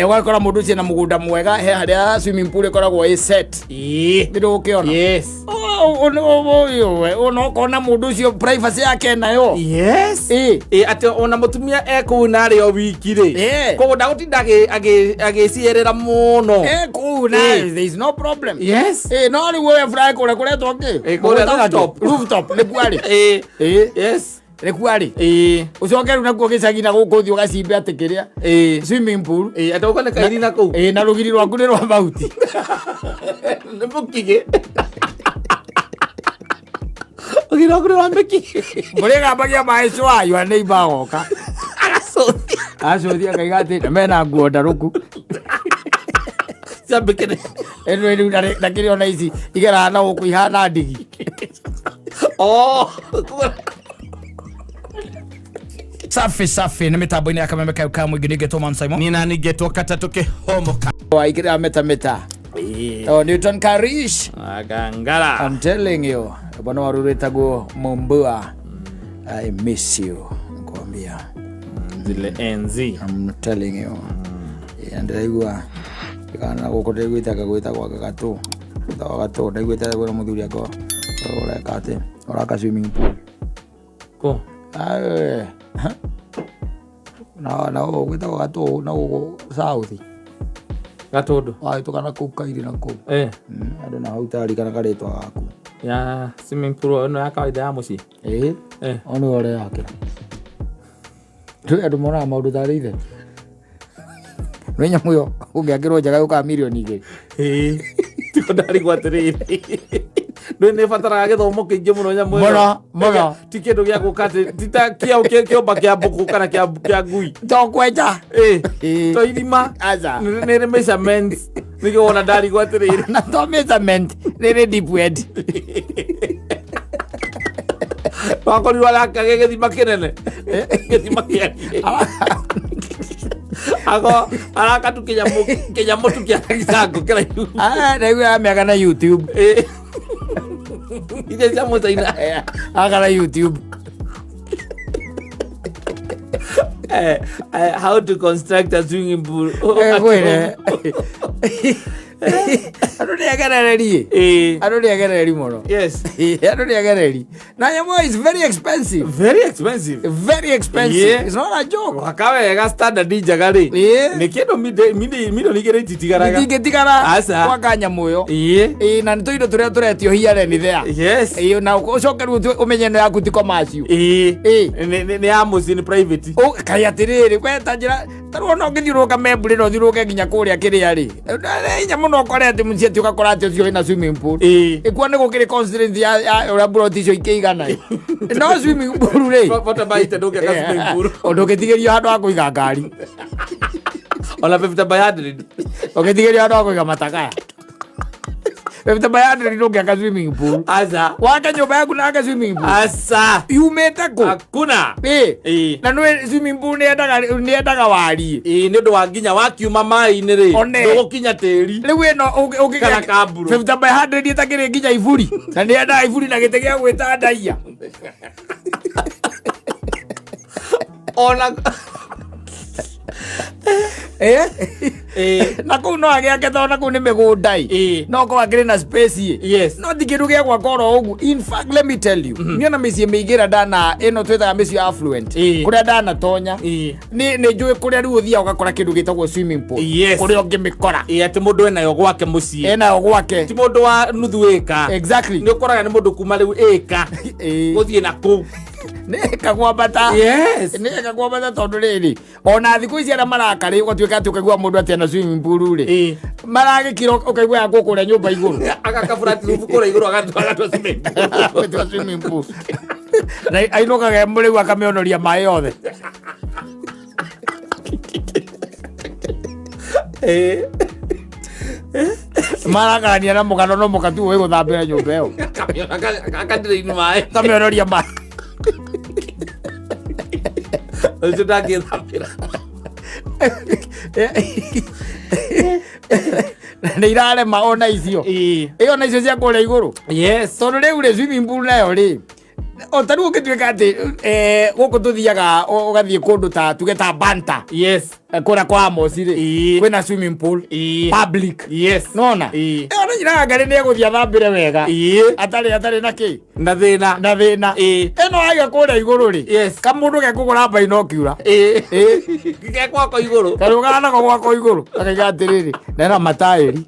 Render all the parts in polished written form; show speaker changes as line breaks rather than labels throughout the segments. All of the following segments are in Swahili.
Wakora mundu cina mugunda mwega he haria swimming pool ikoragwo i set. Ndio ukiona.
Yes.
Ono kona mundu ucio privacy yake nayo.
Yes. Ati ona mutumia eku nari o wiki ri. Koguo ndagutinda agicierera muno.
Eku na there is no problem.
Yes.
No ni wewe fry kule kule toke. Rooftop ni kwali.
Yes.
Rekwari ucoke ru nakuo gicagina guku thio gacimbe atikiria swimming pool
atauka na kairi na ku
na rugiri rwaku ni rwa mauti
ni mukige ugira kuri wa meki
muri gambagia maisho ayo ane ibagoka acothia kaigati na mena nguo ndaruku
sambikene
enu ndakiri ona ici igera na guku ihana ndigi
Safi na mitambo-ini ya Kameme ka mwingi nigetwo Man Simon
nina nigetwo Katatu Kihomoka
ikira meta Newton Karish
agangala.
I'm telling you bwana waruretago Mombua I miss you ngwambia
zile enzi
I'm telling you ndaigua kana gukote gwitaka gwitagwa gagato gagato ndaigwita gwa muthuri ako ora kate ora ka swimming pool
ko
na gwita gato na south
gatondo
tukana kukairi na ku ando na hautari kana karetwa gaku
ya swimming pool no ya kawaida ya muci
ono ore yake tu ando mona maundu tharire Wenya muyo ungiakirwo njaga uka milioni igiri
tiko ndari gwatirire ndone fatara githomo kingi muno nya
muno
ti kindu gya gukate tita kio bakia buku kana kia ngui
to kweja
to irima
aza
nere measurement nigo ona ndari gwatirire
na to measurement nere deep wed
Pakoli wala kage githima kinene githima kia Ako araka tu kinyamo tu kia kisango kila yu
naigu ameka na YouTube
ije chamo taina
akana YouTube
how to construct a swimming pool
Ado ni agareri ado ni agareri mono
yes
ado ni agareri na yamo is very expensive
yeah.
It's not a joke
wakawe ga standard jagari ni kido mido nigere titigaraga
titigara
asa
wakanya moyo
na
nitoido turetio hiare ni there
yes
na ucokeru umenye no yaku ti commercial
ni amusi ni private
kayatiriri kwetanjira taruona ngithiruka membure no thiruke nginya kuria kiria ri nyamo no korete mucie ti ukakora ati ucio ina swimming pool ikuwa ni gukiri constraint ya ura broti icio ikigana no swimming pool ri
bota baite nduke ka swimming pool
ondukitigerio handu ha kuiga ngari
ona 50 by 100
okitigerio handu ha kuiga matakaya 50 by 100 nduke ka swimming pool
asa
waka nyumba yaku na ka swimming pool
asa
yumete ku
hakuna
na no swimming pool ni endaga wari
ni ndu wa nginya wakiuma mai-ini ri ndugukinya tiri
riu ino
ukikara kamburu
50 by 100 itakiri nginya iburi na ni endaga iburi na gite gia gwita ndaia ona na kuu no agiake tona kuu ni migundai no ko agire na space
yes
no thikiru gia kwa koro ugu in fact let me tell you niona micie migira dana ino twetaga micie affluent kuria dana tonya ni njui kuria riu uthia ugakora kindu gitagwo swimming pool kuria ungimikora
ati mundu enayo gwake mucie
enayo gwake
ti mundu wa nuthu eka
exactly
ni ukoraga ni mundu kuma riu eka guthie na ku
neka gwambata neka gwambata tondu riri ona thiku ici ara marakari ugatuika ati ukagua mundu ati na swimming pool ri maragikira ukaigua ya gukuria nyumba iguru
akakabura rufu kura iguru agatwa
swimming pool na ainokaga muri akameonoria mai yothe maragania na mugano no mukatu we guthambira nyumba iyo
akandire mai
kameonoria mai
Itu dah gila.
Nä irare maona icio ä o na icio cia kå rä a igå rå
yes
tondå rä u rä swimming pool nayo rä o taru ukituika ati guku tuthiaga ugathie kundu ta tuge ta Banta
yes
kura kwa Mosiri kwina swimming pool public
yes
nona ona nyina ngari ni guthia thambire wega atari na ki
na thina
eno aiga kura iguru ri
yes
kamundu ge kugura binocular
ge kwako iguru
karuga na gwako iguru akaiga atiriri nena matairi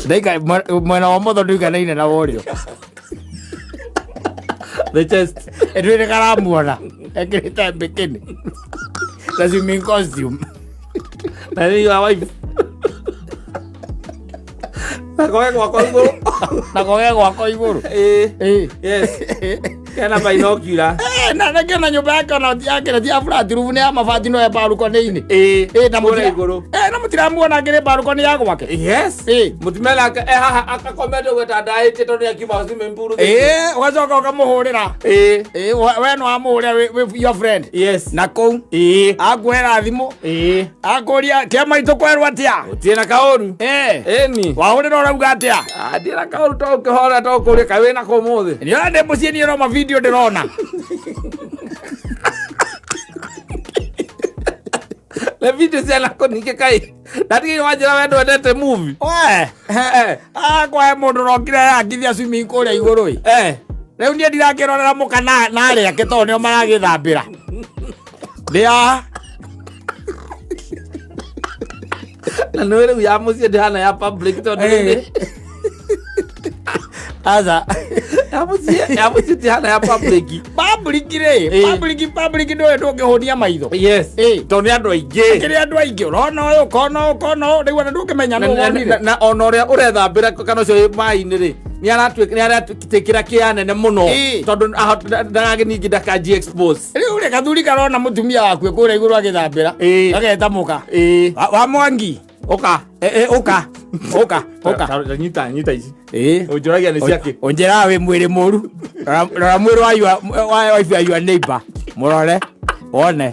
Daika mwena wa motho nduiga naine na worio
the chest
edwire karamuona ekirite bikini na swimming costume
na ni your wife na koge gwako iguru yes kana binocular
na kena nyumba yake na tia flat roof ni amabati no ya balcony-ini na mutira iguru na mutira muona ngire balcony ya gwake
yes mutimela akakomete gwetanda to ni akima swimming pool
ugacoka ukamuhurira we no amuhurira with your friend
yes
na kou akwera thimu akuria kiama itukwerwa atia
utina kaoru ni
wahurira urauga atia
ndira kaoru to ukihora to kuria kawe na komuthi
ni ande mucieni no ma video ndirona
le video zela konike kai ndati wajira wendo ndete movie
kwa mundu rokire akithia swimming kuria iguru riu nie ndirakirorera muka na aria ke to nio maragithambira ndia
na no riu ya mucie ndihana ya public to ndiri
aza
ya mucie ndihana ya public
public ndo ndukihunia maitho
yes to ni andu aingi
kiri andu aingi urona uyu kono riu na ndukimenya no wonire
na ona uria urethambira kana ucio mai-ini ri ni aratikira kianene muno tondu ndagagi ningi ndakaji expose
riu ri kathuri karona mutumia waku kuria iguru agithambira ageta muka wa Mwangi oka
nyita ici unjuragia ni ciake
unjira we mwiri muru rora mwiri wa wife ya your neighbor murore one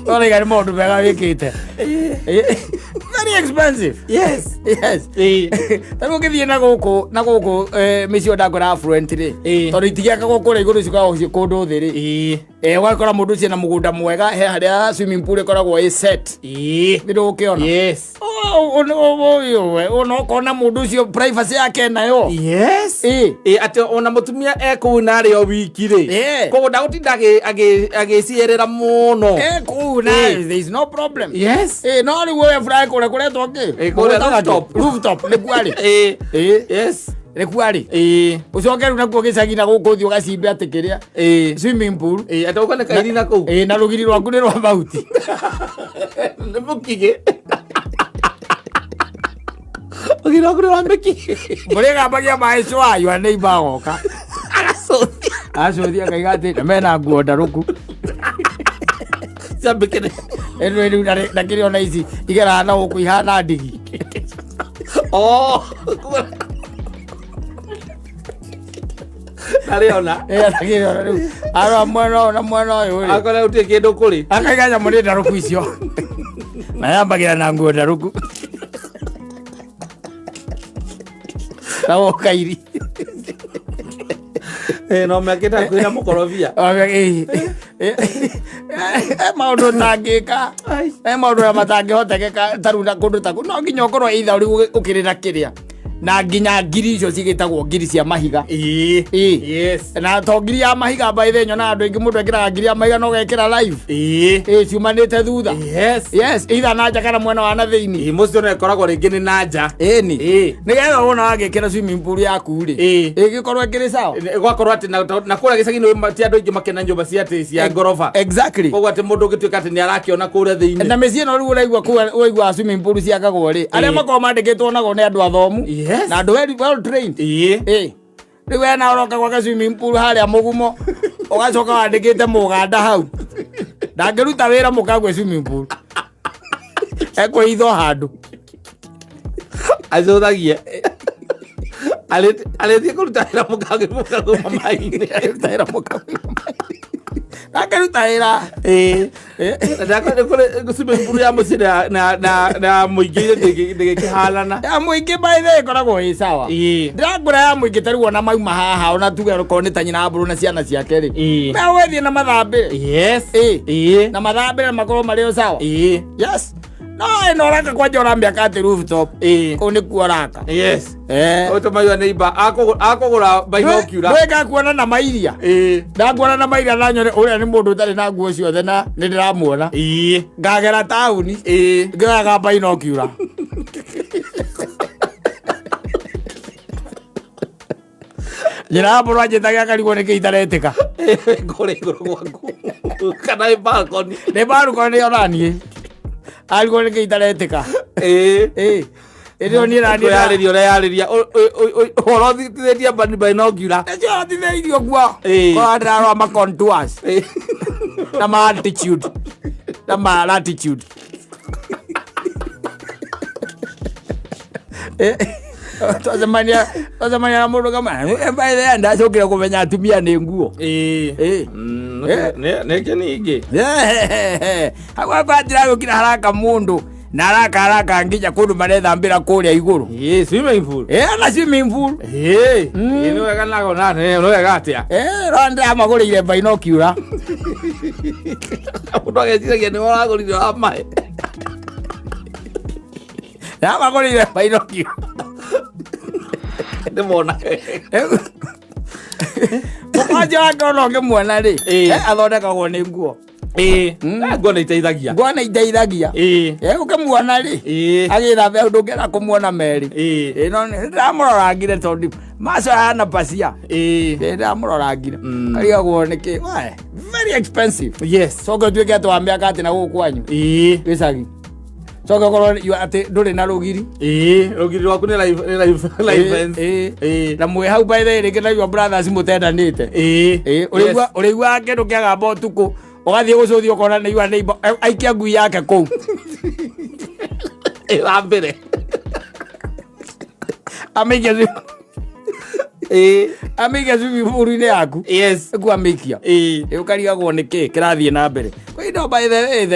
Ole gari modu mega wikite very expensive yes taru ngithie na guku micio ndakora affluent ri tondu itigiaka guku ri iguru cikaga cio kundu thiri wakora mundu cia na mugunda mwega he haria swimming pool ikoragwo set ndu ukiona
yes
ono kona mundu cio privacy yake nayo
yes ati ona mutumia eku na ri o wiki ri koguo ndagutinda agicierera muno
eku na there is no problem
yes
no ri we fry kuretwo ki rooftop ni kwari
yes
ni kwari ucoke ru nakuo gicagi na guku thi ugacimbe atikiria swimming pool
ati ukone kairi na kuu
na rugiri rwaku ni rwa mauti
ni mukige Ogira okura mbeki.
Murega bagia maisho ayo ane ibagoka. Acothia kaiga ati na mena nguo ndaruku.
Sambekene.
Eno na kiri ona ici igera na guku ihana ndigi.
Oh. Nariona.
Nakiriona riu. Ara mwana uyu ri.
Akora utie kindu kuri.
Akaiga nya muri ndaruku icio. Na yambagira na nguo ndaruku. Tawo kairi.
No meketa kwina mukorofia.
Maundu tangika. Maundu ya matangihotekeka tarunda kundu taku. No nginya ukorwo either uri ukirira kiria. Na nginya ngiri icio cigitagwo ngiri cia mahiga.
Yes.
Na to ngiri ya mahiga by the nyona andu ingi mundu ekira ngiri ya mahiga no gekira live. Ciumanite thutha. Yes. Either naja kana mwena wa na thiini.
Mucio no ekoragwo ringi ni naja.
Ni getha wona agikira swimming pool yaku ri. Igikorwo ekiri sawa.
Gwakorwo ati na kura gicagi-ini ti andu ingi makena nyumba cia ati cia ngorofa.
Exactly.
Koguo ati mundu ngituika ati ni arakiona kuria thiini.
Na meci ino riu uraigua swimming pool ciakagwo ri. Aria makorwo mandikitwo nago ni andu athomu. Na andu well trained. Riu wena uroka gwaka swimming pool haria mugumo ugacoka wandikite muganda hau ndangiruta wira mukagwe swimming pool ekwitho handu
acuthagia alithie kuruta wira mukagwe mai-ini
aruta wira mukagwe mai-ini akaruta wira
ndakore kore swimming pool ya muciĩ na mũingĩ ndĩgĩkĩhalana
ya mũingĩ by the way ĩkoragwo ĩ sawa ndĩragũra ya mũingĩ tarĩu ona mauma haha ona tuge rũkorwo nĩ ta nyina mbũrũ na ciana ciake rĩ megũgĩthiĩ na mathambĩre na mathambĩre makorwo marĩ o sawa yes no ĩno ũraka kwanja ũrambĩaka atĩ rooftop kũu nĩkuo ũraka
ũtũmaiwa neighbor akũgũra binocular
ndĩgakuona na mairia ndakuona na mairia na nyone ũrĩa nĩ mũndũ ũtarĩ na nguo ciothe na nĩ ndĩramuona ngagera taũni ngĩoyaga binocular nyina mbũrũ anjĩtagia karigwo nĩkĩ itaretĩka
ngũrĩ igũrũ gwaku kana nĩ balcony
nĩ onaniĩ arigwo nĩkĩ itaretĩka ĩrĩo niĩ naniĩ
yarĩria ũrĩa yarĩria ũhoro ũthithĩtie binocular
nĩcio ũrathithĩirio guo korwo ndĩrarora ma contours na ma altitude na ma latitude twacemania na mũndũ kama baithe ndacũkire kũmenya atumia nĩ nguo
nĩkĩ ningĩ
agwakwatĩragũkira haraka mũndũ na haraka nginya kũndũ marethambĩra kũrĩa igũrũ
swimming pool
na swimming pool
nĩ wega nagona nĩ wega atĩa
rora ndĩramagũrĩire binocular
mũndũ ageciragia nĩ waragũrire wa maĩ
ndĩramagũrĩire binocular
ndĩmona
mũkwanja wake ona ũngĩmuona-rĩ athondekagwo nĩ nguo
nguo nĩiteithagia
ũkĩmuona-rĩ agĩthambia ndũngĩenda kũmuona merĩ no ndĩramũrorangire tondũ maco hana pacia ndĩramũrorangire arigagwo nĩkĩ very expensive coke ũtuĩke atĩ wamĩaka atĩ na gũkũ kwanyu gĩcagi coke ũkorwo atĩ ndũrĩ na rũgiri
rũgiri rwaku nĩ
na mwĩ hau by the way rĩngĩ na your brothers mũtendanĩte ũrĩiguaga kĩndũ kĩagamba ũtukũ ũgathiĩ gũcũthi ũkona nĩ your neighbor aikia ngui yake kũu
wa mbere
amĩige swimming pool-inĩ yaku ĩkuo amĩikia ũkarigagwo nĩkĩ kĩrathiĩ na mbere kwa indo by the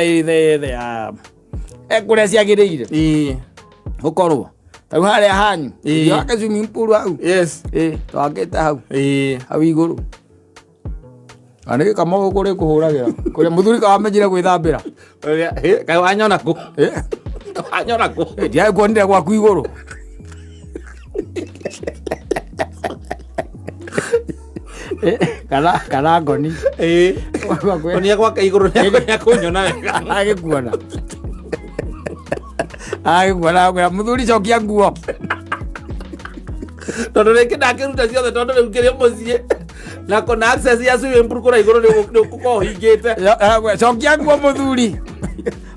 kũrĩa ciagĩrĩire gũkorwo tau harĩa hanyu wake swimming pool hau twakĩte hau igũrũ anĩgĩ kamau kũrĩ kũhũragĩra kũrĩa mũthuri kawamenyire gwĩthambĩra
kaĩ wanyona kũ
ndiagĩkuonire gwaku igũrũ kana ngoni
onia gwaka igũrũ nĩakũnyona wega
agĩkuona kwĩra mũthuri cokia nguo
tondũ rĩngĩ ndakĩruta ciothe tondũ rĩu kĩrĩ mũciĩ na access ya swimming pool kũrĩa igũrũ nĩũgũkorwo hingĩte
cokia nguo mũthuri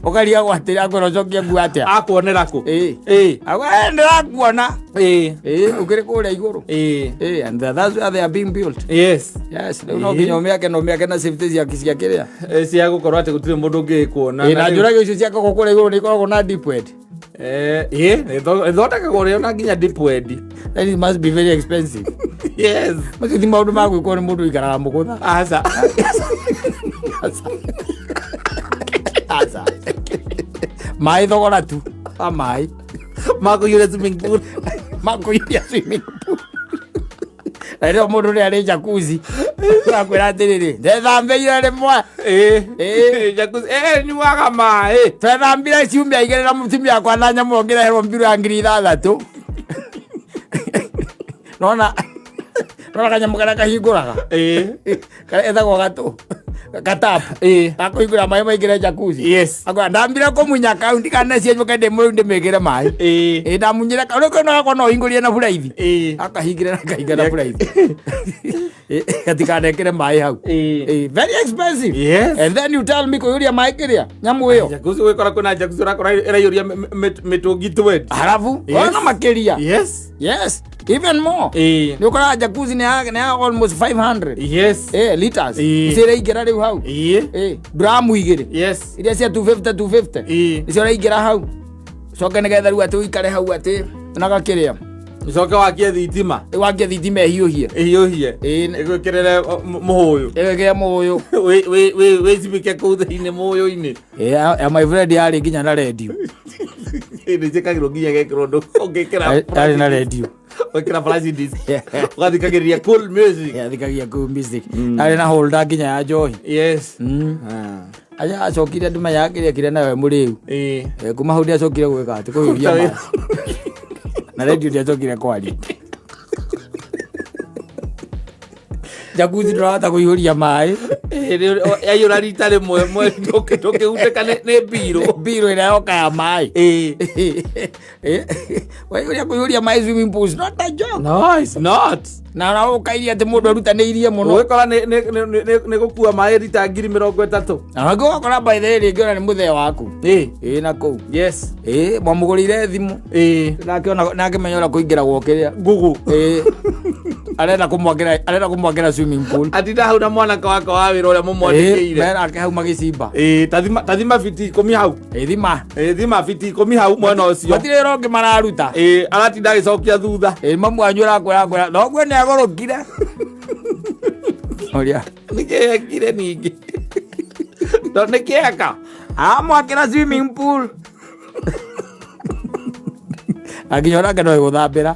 ũkariga gwatĩra ngoro cokia nguo atĩa
akuonera kũ
ndĩrakuona ũkĩrĩ kũrĩa igũrũ and that's where they are being built rĩu no nginya ũmĩake na safety cia kĩrĩa
cia gũkorwo atĩ gũtirĩ mũndũ ũngĩkuona
na njũragio icio cia koko kũrĩa igũrũ nĩikoragwo na deep wed
ĩthondekagwo rĩo na nginya deep wed
that it must be very expensive macio ti maũndũ ma gwĩkwo nĩ mũndũ ũikaraga mũgũtha maĩ thogora tu maĩ
makũiyũria swimming pool
na rĩo mũndũ nĩ arĩ jacuzzi akwĩra atĩrĩrĩ ndethambĩire rĩmwe
nyuaga maĩ
twethambire ciumia igĩrĩ na mũtumia akwa na nyamũ ngĩreherwo mbiru ya 6,000 nona kanyamũ karĩa kahingũraga etagwo gatũ gatapu gakũhingũra maĩ maingĩre jacuzzi akwĩra ndambire kũmunya kaunti kana cienyũke ndĩmũrĩu ndĩmĩkĩre maĩ ndamunyire kaunti gakwa no hingũrie na buraithi akahingĩre na kahinga na buraithi gatikanekĩre maĩ hau very expensive and then you tell me kũiyũria maĩ kĩrĩa nyamũ ĩyo
jacuzzi gwĩkora kwĩna jacuzzi ũrakora ĩraiyũria mĩtũngi 20
halafu ona makĩria even more nĩ ũkoraga jacuzzi nĩ ya almost 500 liters icio ĩraingĩra rĩu hau dramu igĩrĩ iria cia 250 icio ĩraingĩra hau coke nĩgetha rĩu atĩ ũikare hau atĩ na gakĩrĩa
Icoke wakie thitima.
Wakie thitima hiũhie.
Hiũhie. Ĩgwĩkĩrĩre mũhũyũ.
Ĩgwĩkĩrĩre mũhũyũ.
Wĩcibĩke kũu thĩinĩ mũhũyũ-inĩ.
My friend yarĩ nginya na radio.
Nĩnjĩkagĩrwo nginya gekĩrwo ũndũ ũngĩkĩra.
Yarĩ na radio.
Wĩkĩra flash disc. Ũgathikagĩrĩria cool music.
Thikagĩrĩria cool music. Yarĩ na holder nginya ya njohi.
Yes.
Aja acokire nduma yake kire nawe mũrĩu. Kuma hau ndiacokire gwĩka atĩ kũhiũhia maĩ. Na radio ndiacokire kwaria. Jacuzzi ndũrahota kũihũria maĩ.
Yaiyũra rita rĩmwe ndũkĩhutĩka nĩ mbirũ.
Mbirũ ĩrĩa yoka ya maĩ. Waihũria kũihũria maĩ swimming pool is not a joke.
No, it's not.
Na ũkairia atĩ mũndũ arutanĩirie mũno.
Ũgĩkora nĩ gũkua maĩ rita 30,000.
Na ũgakora by the way rĩngĩ ona nĩ mũthee waku. Na kũu.
Yes.
Mwamũgũrĩire thimũ. Nakĩmenya ũrĩa kũingĩra gwokĩrĩa.
Google.
Arenda kũmwakĩra swimming pool.
Atinda hau na mwanake wake wa wĩra ũrĩa mũmwandĩkĩire.
Nake hau magĩcimba.
Tathima fiti 10 hau. Thima fiti 10 hau mwena ũcio.
Matirĩ rongi mararuta.
Aratinda agĩcokia thutha.
Mamu wanyu arakwĩra noguo nĩagũrũkire. Oria.
Nĩkĩekire ningĩ. Nĩkĩeka.
Amwakĩra swimming pool. Akinya onake no gũthambĩra.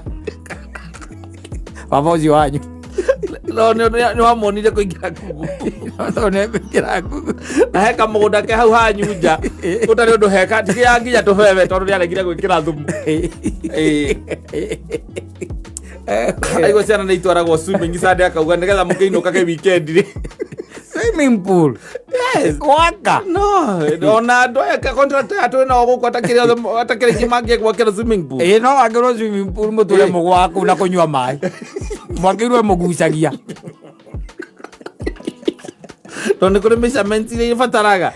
Baba ũcio wanyu.
No nĩ wamonire kũingĩra kugu. Na heka mũgũnda ke hau hanyu nja. Gũtarĩ ũndũ heka tiga nginya tũbebe tondũ nĩaregire gwĩkĩra thumu. Aigua ciana nĩ itwaragwo swimming Sunday akauga nĩgetha mũkĩinũkage weekend rĩ.
Swimming pool.
Yes.
Waka.
No. Ona andũ aya contractor atwĩna gũkũ atakĩrĩ kĩmangĩ gwakĩra swimming pool.
No wakĩrwo swimming pool mũtũre mũgwaku na kũnyua maĩ. Mwakĩrwo mũgucagia.
Tondũ nĩ kũrĩ measurements iria ibataraga.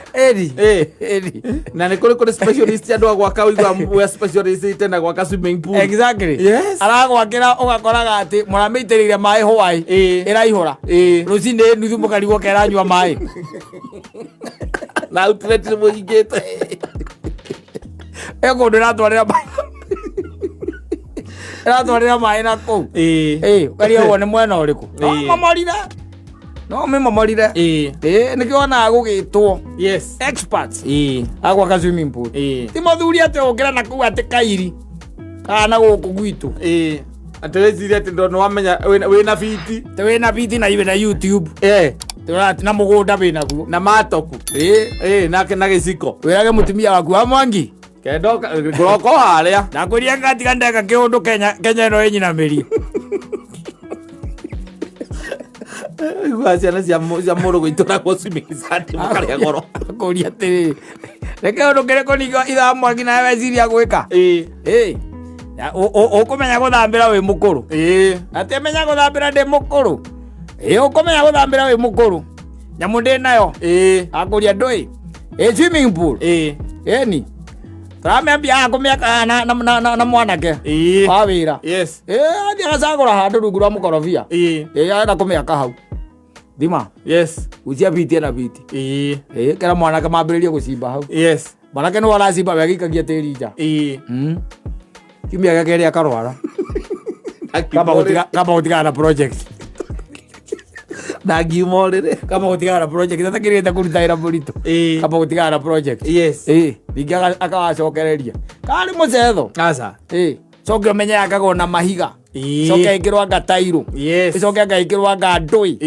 Na nĩ kũrĩ specialist andũ a gwaka ũigua specialist tena gwaka swimming pool.
Exactly.
Yes.
Aragwakĩra ũgakoraga atĩ mũramĩitĩrĩria maĩ Hawaii ĩraihũra. Rũcinĩ nuthu mũkarigwo keranyua maĩ.
Na outlet mũhingĩte.
Kũndũ ĩratwarĩra maĩ na kũu. Ũkaria ũguo nĩ mwena ũrĩkũ? No memomorire. Nĩkĩo onaga gũgĩtwo.
Yes.
Experts. Agwaka swimming pool. Ti mũthuri atĩ ũkĩra na kũu atĩ kairi. Kana gũkũ gwitũ.
Atĩ wĩciria atĩ ndona wamenya wĩna biti.
Wĩna biti na na YouTube. Na mũgũnda wĩnaguo.
Na matoku. Nake na gĩciko.
Wĩrage mũtumia waku wa Mwangi.
Kendo ngoroko harĩa.
Nakũria ngatiga ndeka kĩũndũ Kenya ĩno ĩnyinamĩrie.
Ciana cia mũrũ gwĩtũragwo swimming Sunday mũkarĩa goro.
Kũria atĩrĩrĩ. Reke ũndũ kĩrĩkũ nĩkĩo ithaa Mwangi nawe weciria gwĩka. Ũkũmenya gũthambĩra wĩ mũkũrũ. Atĩ menya gũthambĩra ndĩ mũkũrũ. Ũkũmenya gũthambĩra wĩ mũkũrũ. Nyamũ ndĩ nayo. Akũria ndũĩ. Swimming pool. Ni. Tũramĩambia kũmĩaka na mwanake. Wa wĩra.
Yes.
Athiĩ agacagũra handũ rungu rwa mũkorobia. Arenda kũmĩaka hau. Thima.
Yes.
Ucia biti na biti. Kera mwanake mambĩrĩrie gũcimba hau.
Yes.
Mwanake nĩ waracimba wegĩikagia tĩri nja. Kiumia gĩa kerĩ akarwara. Kamba gũtigana na project.
Na ngiuma ũrĩrĩ.
Kamba gũtigana na project. Atakĩrĩte kũruta wĩra mũritũ. Kamba gũtigana na project.
Yes.
Ningĩ akawacokereria. Karĩ mũcetho.
Aca.
Coke ũmenye akagwo na mahiga. Coke ĩkĩrwo anga tairũ. Coke anga ĩkĩrwo anga ndũĩ.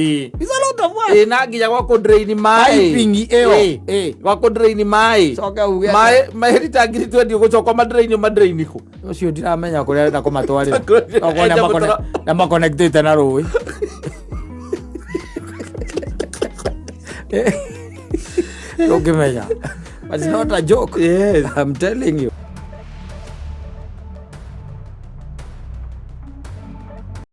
It's a lot of work.
Na nginya gwakũ drain maĩ.
Piping ĩyo.
Gwakũ drain maĩ.
Coke uge.
Maĩ rita ngiri 20 gũcoka madrain kũ.
Ũcio ndiramenya kũrĩa arenda kũmatwarĩra. Okorwo nĩ maconnectĩte na rũĩ. Don't give me that. But it's not a joke.
Yes.
I'm telling you.